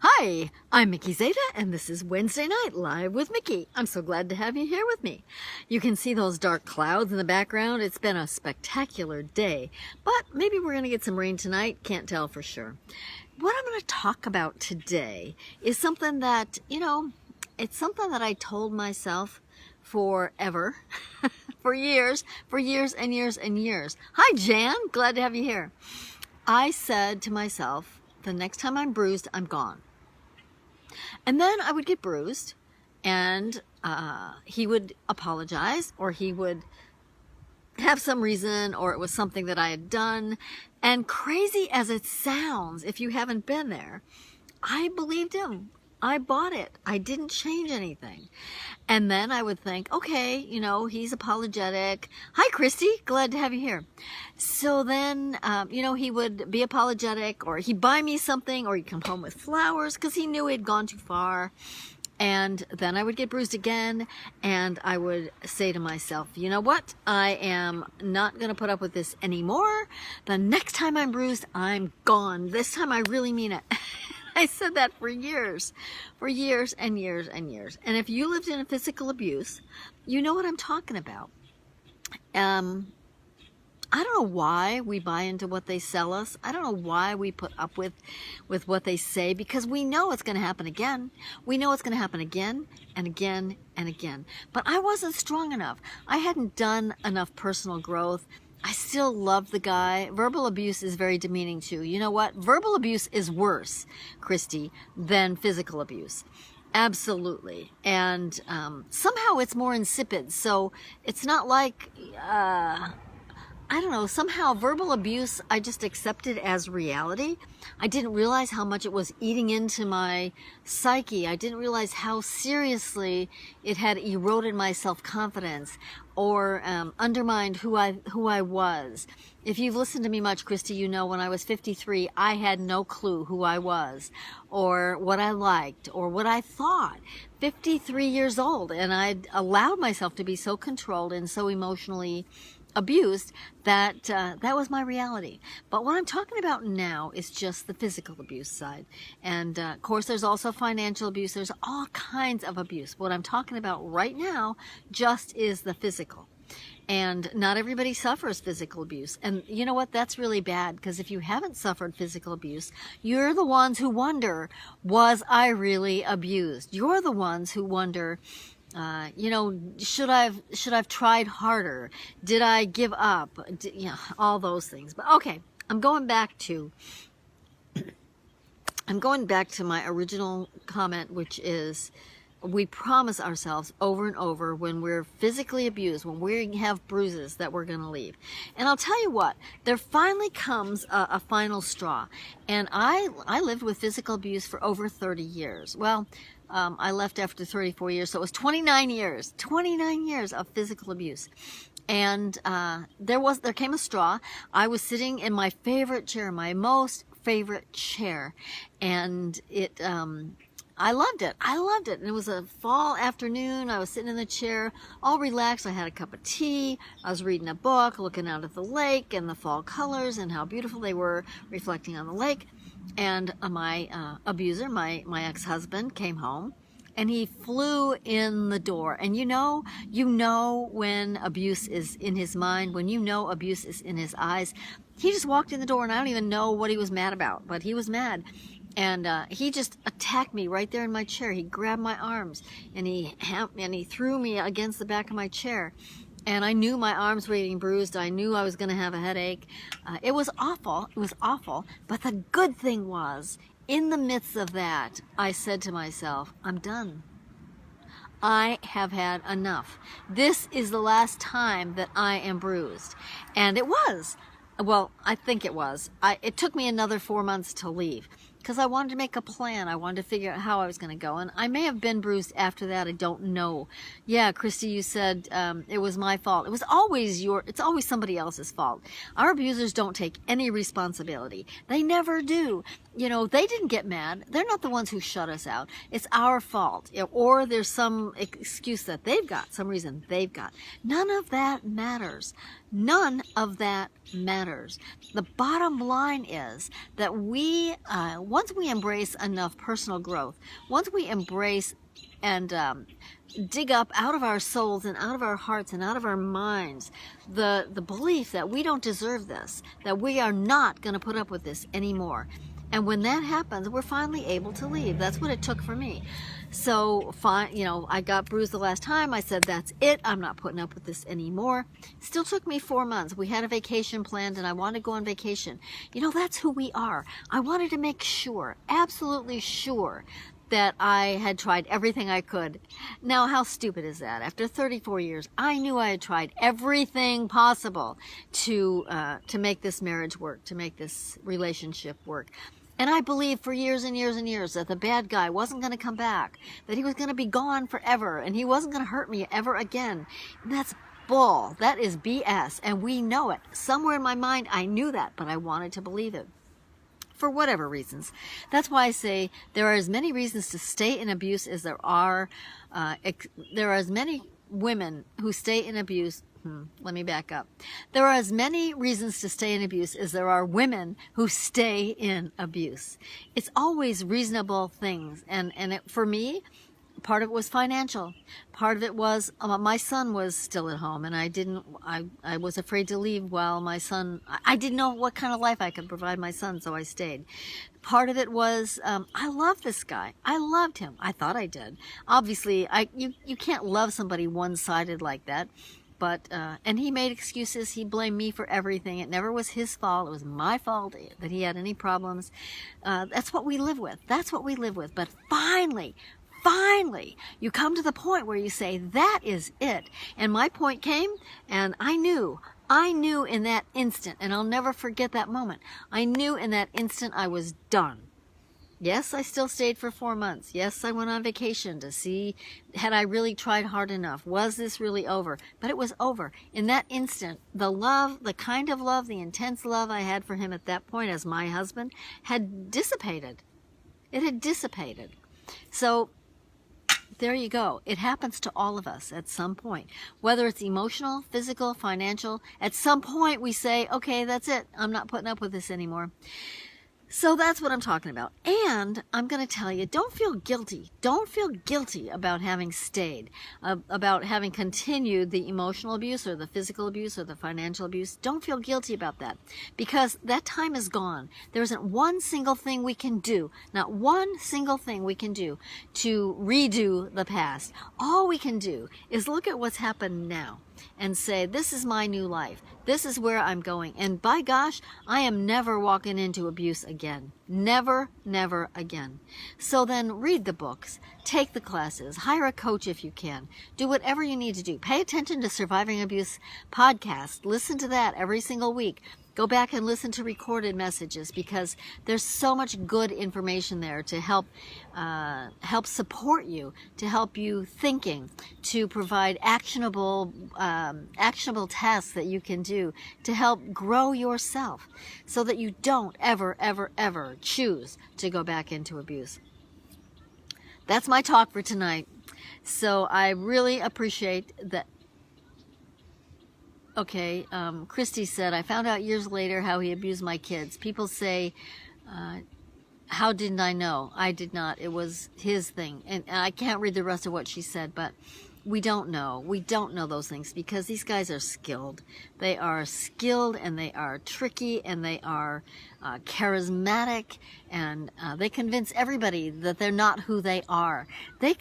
Hi, I'm Mickey Zeta, and this is Wednesday Night Live with Mickey. I'm so glad to have you here with me. You can see those dark clouds in the background. It's been a spectacular day, but maybe we're going to get some rain tonight. Can't tell for sure. What I'm going to talk about today is something that, it's something that I told myself forever, for years and years and years. Hi, Jan. Glad to have you here. I said to myself, the next time I'm bruised, I'm gone. And then I would get bruised, and he would apologize, or he would have some reason, or it was something that I had done. And crazy as it sounds, if you haven't been there, I believed him. I bought it. I didn't change anything. And then I would think, okay, he's apologetic. Hi, Christy. Glad to have you here. So then, he would be apologetic, or he'd buy me something, or he'd come home with flowers because he knew he'd gone too far. And then I would get bruised again, and I would say to myself, you know what? I am not going to put up with this anymore. The next time I'm bruised, I'm gone. This time I really mean it. I said that for years and years and years. And if you lived in a physical abuse, you know what I'm talking about. I don't know why we buy into what they sell us. I don't know why we put up with what they say, because we know it's going to happen again. We know it's going to happen again and again and again. But I wasn't strong enough. I hadn't done enough personal growth. I still love the guy. Verbal abuse is very demeaning too. You know what? Verbal abuse is worse, Christy, than physical abuse. Absolutely. And somehow it's more insipid. So it's not like, I don't know, somehow verbal abuse, I just accepted as reality. I didn't realize how much it was eating into my psyche. I didn't realize how seriously it had eroded my self-confidence, or undermined who I was. If you've listened to me much, Christy, you know when I was 53, I had no clue who I was, or what I liked, or what I thought. 53 years old, and I'd allowed myself to be so controlled and so emotionally abused that that was my reality. But what I'm talking about now is just the physical abuse side. And of course, there's also financial abuse. There's all kinds of abuse. What I'm talking about right now just is the physical. And not everybody suffers physical abuse. And you know what? That's really bad, because if you haven't suffered physical abuse, you're the ones who wonder, was I really abused? You're the ones who wonder, should I've tried harder? Did I give up? All those things. But okay, I'm going back to my original comment, which is, we promise ourselves over and over when we're physically abused, when we have bruises, that we're going to leave. And I'll tell you what, there finally comes a final straw. And I lived with physical abuse for over 30 years. Well, I left after 34 years, so it was 29 years of physical abuse. And there came a straw. I was sitting in my favorite chair, my most favorite chair, and I loved it. And it was a fall afternoon. I was sitting in the chair, all relaxed. I had a cup of tea. I was reading a book, looking out at the lake and the fall colors and how beautiful they were reflecting on the lake. And my abuser, my ex-husband, came home, and he flew in the door. And you know when abuse is in his mind, when abuse is in his eyes. He just walked in the door, and I don't even know what he was mad about, but he was mad. And he just attacked me right there in my chair. He grabbed my arms, and he threw me against the back of my chair. And I knew my arms were getting bruised. I knew I was going to have a headache. It was awful. It was awful. But the good thing was, in the midst of that, I said to myself, I'm done. I have had enough. This is the last time that I am bruised. And it was. Well, I think it was. It took me another 4 months to leave, because I wanted to make a plan. I wanted to figure out how I was going to go. And I may have been bruised after that. I don't know. Yeah, Christy, you said it was my fault. It's always somebody else's fault. Our abusers don't take any responsibility. They never do. They didn't get mad. They're not the ones who shut us out. It's our fault. Or there's some excuse that they've got, some reason they've got. None of that matters. None of that matters. The bottom line is that once we embrace enough personal growth, once we embrace and dig up out of our souls and out of our hearts and out of our minds the belief that we don't deserve this, that we are not going to put up with this anymore. And when that happens, we're finally able to leave. That's what it took for me. So, I got bruised the last time. I said, that's it. I'm not putting up with this anymore. Still took me 4 months. We had a vacation planned, and I wanted to go on vacation. That's who we are. I wanted to make sure, absolutely sure, that I had tried everything I could. Now, how stupid is that? After 34 years, I knew I had tried everything possible to make this marriage work, to make this relationship work. And I believed for years and years and years that the bad guy wasn't going to come back, that he was going to be gone forever, and he wasn't going to hurt me ever again. And that's bull. That is BS, and we know it. Somewhere in my mind, I knew that, but I wanted to believe it. For whatever reasons. That's why I say there are as many reasons to stay in abuse as there are as many women who stay in abuse. Let me back up. There are as many reasons to stay in abuse as there are women who stay in abuse. It's always reasonable things. And for me, part of it was financial. Part of it was my son was still at home, and I was afraid to leave while my son, I didn't know what kind of life I could provide my son, so I stayed. Part of it was, I love this guy. I loved him. I thought I did. Obviously, you can't love somebody one-sided like that. But, and he made excuses. He blamed me for everything. It never was his fault. It was my fault that he had any problems. That's what we live with. That's what we live with. But finally, you come to the point where you say, that is it. And my point came, and I knew in that instant, and I'll never forget that moment. I knew in that instant I was done. Yes, I still stayed for 4 months. Yes, I went on vacation to see, had I really tried hard enough? Was this really over? But it was over. In that instant, the love, the kind of love, the intense love I had for him at that point as my husband had dissipated. It had dissipated. So, there you go. It happens to all of us at some point. Whether it's emotional, physical, financial, at some point we say, okay, that's it. I'm not putting up with this anymore. So that's what I'm talking about. And I'm going to tell you, don't feel guilty. Don't feel guilty about having stayed, about having continued the emotional abuse or the physical abuse or the financial abuse. Don't feel guilty about that, because that time is gone. There isn't one single thing we can do, not one single thing we can do to redo the past. All we can do is look at what's happened now and say, this is my new life. This is where I'm going. And by gosh, I am never walking into abuse again. Never, never again. So then read the books, take the classes, hire a coach if you can. Do whatever you need to do. Pay attention to Surviving Abuse podcast. Listen to that every single week. Go back and listen to recorded messages, because there's so much good information there to help support you, to help you thinking, to provide actionable tasks that you can do to help grow yourself, so that you don't ever, ever, ever choose to go back into abuse. That's my talk for tonight. So I really appreciate that. Okay, Christy said, I found out years later how he abused my kids. People say, how didn't I know? I did not. It was his thing. And I can't read the rest of what she said, but we don't know. We don't know those things, because these guys are skilled. They are skilled, and they are tricky, and they are charismatic, and they convince everybody that they're not who they are. My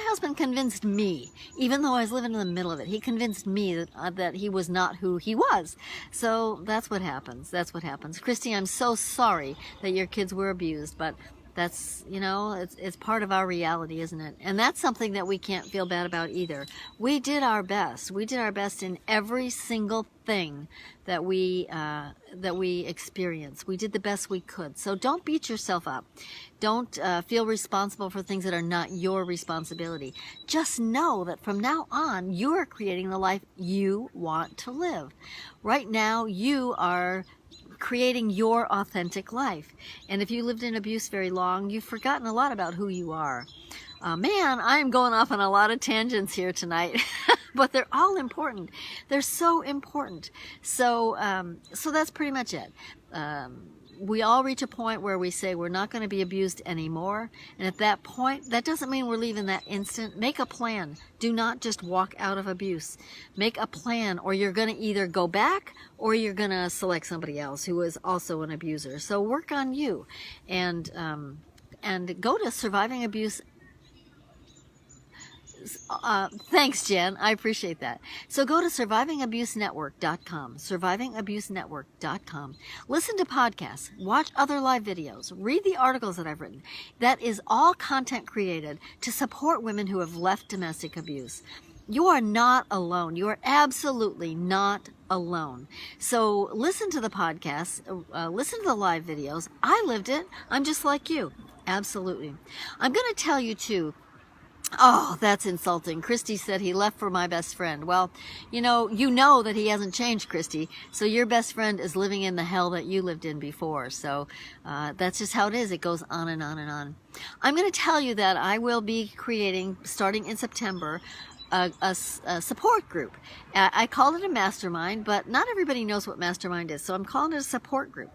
husband convinced me, even though I was living in the middle of it, he convinced me that he was not who he was. So that's what happens. That's what happens. Christy, I'm so sorry that your kids were abused, but that's, it's part of our reality, isn't it? And that's something that we can't feel bad about either. We did our best. We did our best in every single thing that we experienced. We did the best we could. So don't beat yourself up. Don't feel responsible for things that are not your responsibility. Just know that from now on, you are creating the life you want to live. Right now, you are creating your authentic life. And if you lived in abuse very long, you've forgotten a lot about who you are. Man, I'm going off on a lot of tangents here tonight, but they're all important. They're so important. So that's pretty much it. We all reach a point where we say we're not going to be abused anymore. And at that point, that doesn't mean we're leaving that instant. Make a plan. Do not just walk out of abuse. Make a plan, or you're going to either go back or you're going to select somebody else who is also an abuser. So work on you, and go to Surviving Abuse. Thanks, Jen. I appreciate that. So go to survivingabusenetwork.com, survivingabusenetwork.com. Listen to podcasts, watch other live videos, read the articles that I've written. That is all content created to support women who have left domestic abuse. You are not alone. You are absolutely not alone. So listen to the podcasts, listen to the live videos. I lived it. I'm just like you. Absolutely. I'm going to tell you too. Oh, that's insulting. Christy said he left for my best friend. Well, you know that he hasn't changed, Christy. So your best friend is living in the hell that you lived in before. So that's just how it is. It goes on and on and on. I'm going to tell you that I will be creating, starting in September, a support group. I called it a mastermind, but not everybody knows what mastermind is, so I'm calling it a support group.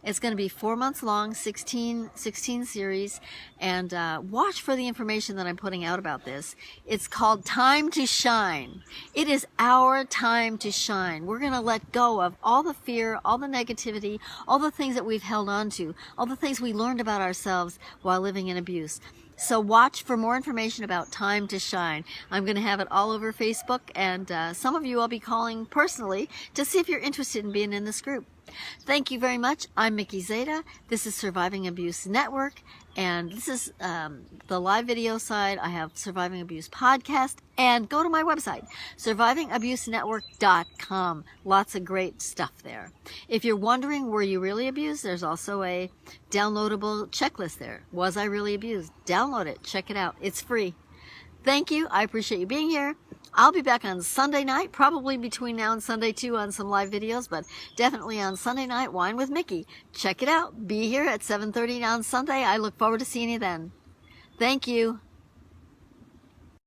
It's going to be 4 months long, 16 series, and watch for the information that I'm putting out about this. It's called Time to Shine. It is our time to shine. We're going to let go of all the fear, all the negativity, all the things that we've held on to, all the things we learned about ourselves while living in abuse. So watch for more information about Time to Shine. I'm going to have it all over Facebook, and some of you I'll be calling personally to see if you're interested in being in this group. Thank you very much. I'm Mickey Zeta. This is Surviving Abuse Network, and this is the live video side. I have Surviving Abuse Podcast, and go to my website, survivingabusenetwork.com. Lots of great stuff there. If you're wondering, were you really abused? There's also a downloadable checklist there. Was I really abused? Download it. Check it out. It's free. Thank you. I appreciate you being here. I'll be back on Sunday night, probably between now and Sunday too, on some live videos, but definitely on Sunday night, Wine with Mickey. Check it out. Be here at 7:30 on Sunday. I look forward to seeing you then. Thank you.